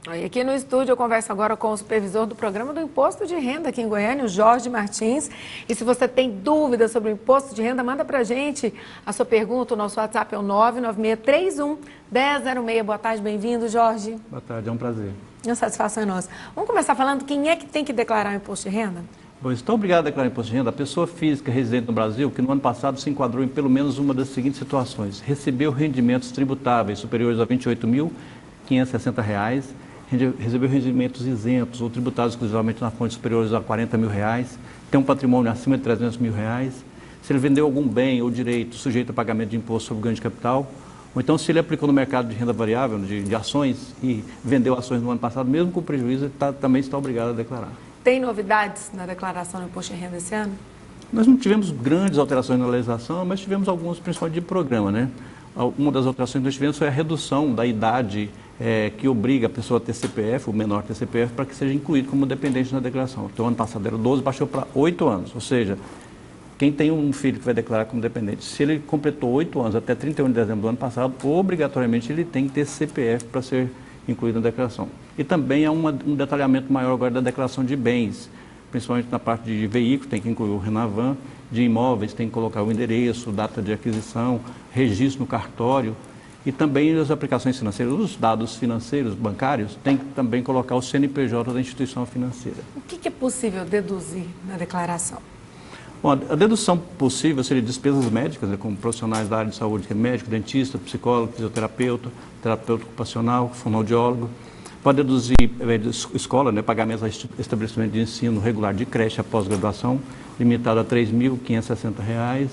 E aqui no estúdio eu converso agora com o supervisor do programa do Imposto de Renda aqui em Goiânia, o Jorge Martins. E se você tem dúvidas sobre o Imposto de Renda, manda pra gente a sua pergunta. O nosso WhatsApp é o 99631-1006. Boa tarde, bem-vindo, Jorge. Boa tarde, é um prazer. Uma satisfação é nossa. Vamos começar falando quem é que tem que declarar o Imposto de Renda? Bom, estou obrigado a declarar imposto de renda a pessoa física residente no Brasil que no ano passado se enquadrou em pelo menos uma das seguintes situações. Recebeu rendimentos tributáveis superiores a R$ 28.560, recebeu rendimentos isentos ou tributados exclusivamente na fonte superiores a R$ 40 mil, tem um patrimônio acima de R$ 300 mil, se ele vendeu algum bem ou direito sujeito a pagamento de imposto sobre ganho de capital, ou então se ele aplicou no mercado de renda variável, de ações, e vendeu ações no ano passado, mesmo com prejuízo, ele também está obrigado a declarar. Tem novidades na declaração do Imposto de Renda esse ano? Nós não tivemos grandes alterações na legislação, mas tivemos algumas, principalmente de programa, né? Uma das alterações que nós tivemos foi a redução da idade que obriga a pessoa a ter CPF, o menor a ter CPF, para que seja incluído como dependente na declaração. Então, ano passado era 12, baixou para 8 anos, ou seja, quem tem um filho que vai declarar como dependente, se ele completou 8 anos até 31 de dezembro do ano passado, obrigatoriamente ele tem que ter CPF para ser incluído na declaração. E também há um detalhamento maior agora da declaração de bens, principalmente na parte de veículos, tem que incluir o Renavan, de imóveis, tem que colocar o endereço, data de aquisição, registro no cartório, e também as aplicações financeiras, os dados financeiros, bancários, tem que também colocar o CNPJ da instituição financeira. O que é possível deduzir na declaração? Bom, a dedução possível seria despesas médicas, né, como profissionais da área de saúde, que é médico, dentista, psicólogo, fisioterapeuta, terapeuta ocupacional, fonoaudiólogo. Pode deduzir escola, né, pagamentos a estabelecimento de ensino regular de creche, a pós-graduação, limitado a R$ 3.560.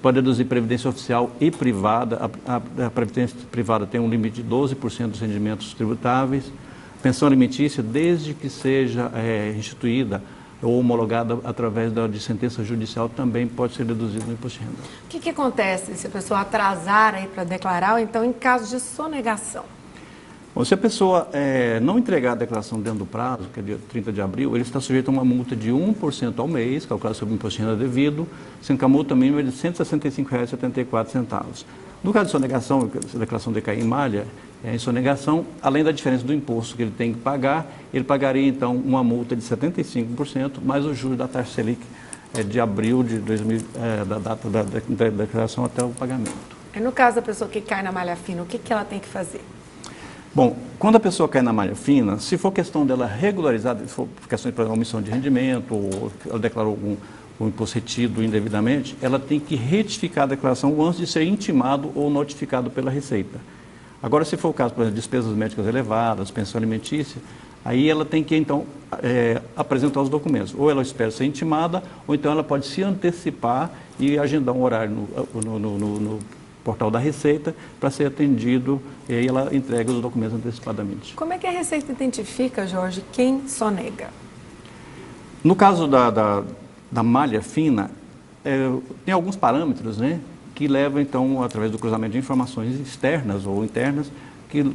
Pode deduzir previdência oficial e privada. A previdência privada tem um limite de 12% dos rendimentos tributáveis. Pensão alimentícia, desde que seja instituída ou homologada através de sentença judicial, também pode ser deduzido no imposto de renda. O que acontece se a pessoa atrasar aí para declarar, ou então em caso de sonegação? Bom, se a pessoa não entregar a declaração dentro do prazo, que é dia 30 de abril, ele está sujeito a uma multa de 1% ao mês, calculada sobre o imposto de renda devido, sendo que a multa mínima é de R$ 165,74. No caso de sonegação, se a declaração decair em malha, em sonegação, além da diferença do imposto que ele tem que pagar, ele pagaria então uma multa de 75%, mais o juros da taxa Selic de abril de 2000, da data da declaração até o pagamento. E no caso da pessoa que cai na malha fina, o que ela tem que fazer? Bom, quando a pessoa cai na malha fina, se for questão dela regularizar, se for questão de omissão de rendimento, ou ela declarou um imposto retido indevidamente, ela tem que retificar a declaração antes de ser intimado ou notificado pela Receita. Agora, se for o caso, por exemplo, de despesas médicas elevadas, pensão alimentícia, aí ela tem que, então, apresentar os documentos. Ou ela espera ser intimada, ou então ela pode se antecipar e agendar um horário no portal da Receita para ser atendido, e aí ela entrega os documentos antecipadamente. Como é que a Receita identifica, Jorge, quem sonega? No caso da malha fina, tem alguns parâmetros, né, que levam, então, através do cruzamento de informações externas ou internas, que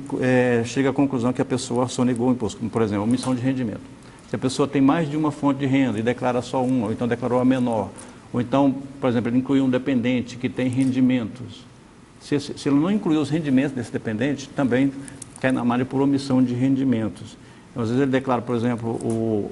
chega à conclusão que a pessoa sonegou o imposto, como, por exemplo, omissão de rendimento. Se a pessoa tem mais de uma fonte de renda e declara só uma, ou então declarou a menor, ou então, por exemplo, ele incluiu um dependente que tem rendimentos. Se ele não incluir os rendimentos desse dependente, também cai na malha por omissão de rendimentos. Então, às vezes ele declara, por exemplo,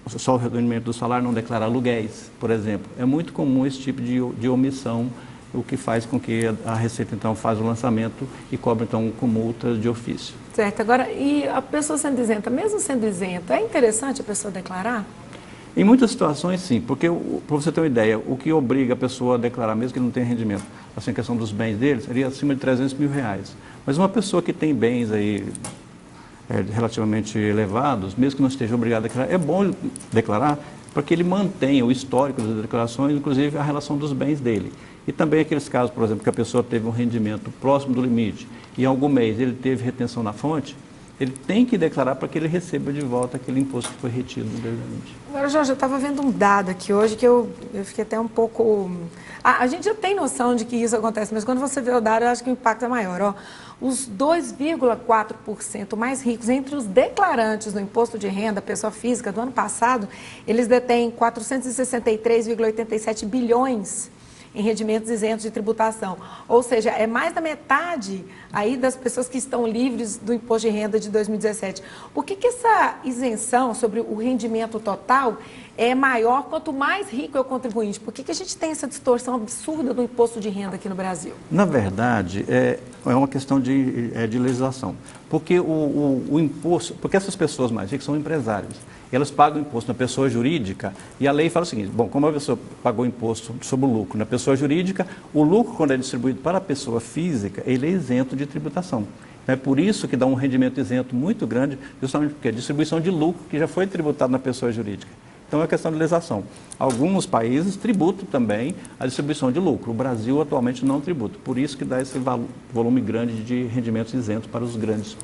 só o rendimento do salário, não declara aluguéis, por exemplo. É muito comum esse tipo de omissão, o que faz com que a Receita, então, faz o lançamento e cobra, então, com multa de ofício. Certo. Agora, e a pessoa sendo isenta, mesmo sendo isenta, é interessante a pessoa declarar? Em muitas situações, sim, porque, para você ter uma ideia, o que obriga a pessoa a declarar, mesmo que não tenha rendimento, assim, a questão dos bens dele, seria acima de R$ 300 mil. Mas uma pessoa que tem bens aí relativamente elevados, mesmo que não esteja obrigado a declarar, é bom declarar para que ele mantenha o histórico das declarações, inclusive a relação dos bens dele. E também aqueles casos, por exemplo, que a pessoa teve um rendimento próximo do limite e em algum mês ele teve retenção na fonte, ele tem que declarar para que ele receba de volta aquele imposto que foi retido indevidamente. Agora, Jorge, eu estava vendo um dado aqui hoje que eu fiquei até um pouco... A gente já tem noção de que isso acontece, mas quando você vê o dado, eu acho que o impacto é maior. Ó. Os 2,4% mais ricos entre os declarantes do imposto de renda, pessoa física, do ano passado, eles detêm 463,87 bilhões. em rendimentos isentos de tributação. Ou seja, é mais da metade aí das pessoas que estão livres do imposto de renda de 2017. Por que essa isenção sobre o rendimento total é maior quanto mais rico é o contribuinte? Por que a gente tem essa distorção absurda do imposto de renda aqui no Brasil? Na verdade, é uma questão de legislação. Porque o imposto, porque essas pessoas mais ricas são empresários. Elas pagam imposto na pessoa jurídica e a lei fala o seguinte, bom, como a pessoa pagou imposto sobre o lucro na pessoa jurídica, o lucro, quando é distribuído para a pessoa física, ele é isento de tributação. É por isso que dá um rendimento isento muito grande, justamente porque a distribuição de lucro que já foi tributado na pessoa jurídica. Então é questão de legislação. Alguns países tributam também a distribuição de lucro. O Brasil atualmente não tributa. Por isso que dá esse volume grande de rendimentos isentos para os grandes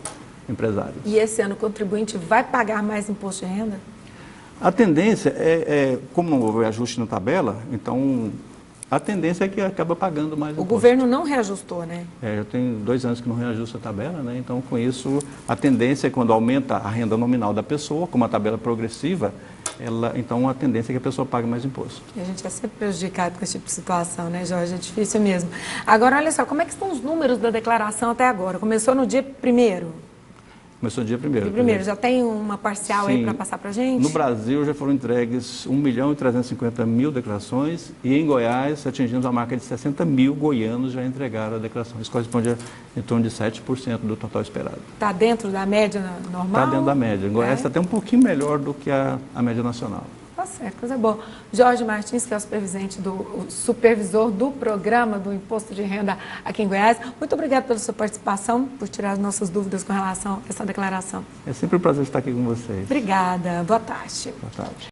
empresários. E esse ano o contribuinte vai pagar mais imposto de renda? A tendência como não houve ajuste na tabela, então a tendência é que acaba pagando mais imposto. O governo não reajustou, né? Eu tenho 2 anos que não reajusta a tabela, né? Então com isso a tendência é quando aumenta a renda nominal da pessoa, como a tabela progressiva, então a tendência é que a pessoa pague mais imposto. E a gente é sempre prejudicado com esse tipo de situação, né, Jorge? É difícil mesmo. Agora, olha só, como é que estão os números da declaração até agora? Começou no dia 1º? Começou no dia 1º. Dia 1º, já tem uma parcial aí para passar para a gente? No Brasil já foram entregues 1.350.000 declarações e em Goiás atingimos a marca de 60 mil goianos já entregaram a declaração. Isso corresponde a em torno de 7% do total esperado. Está dentro da média normal? Está dentro da média. Em Goiás está até um pouquinho melhor do que a média nacional. Tá certo, coisa boa. Jorge Martins, que é o supervisor do programa do Imposto de Renda aqui em Goiás, muito obrigado pela sua participação, por tirar as nossas dúvidas com relação a essa declaração. É sempre um prazer estar aqui com vocês. Obrigada, boa tarde. Boa tarde.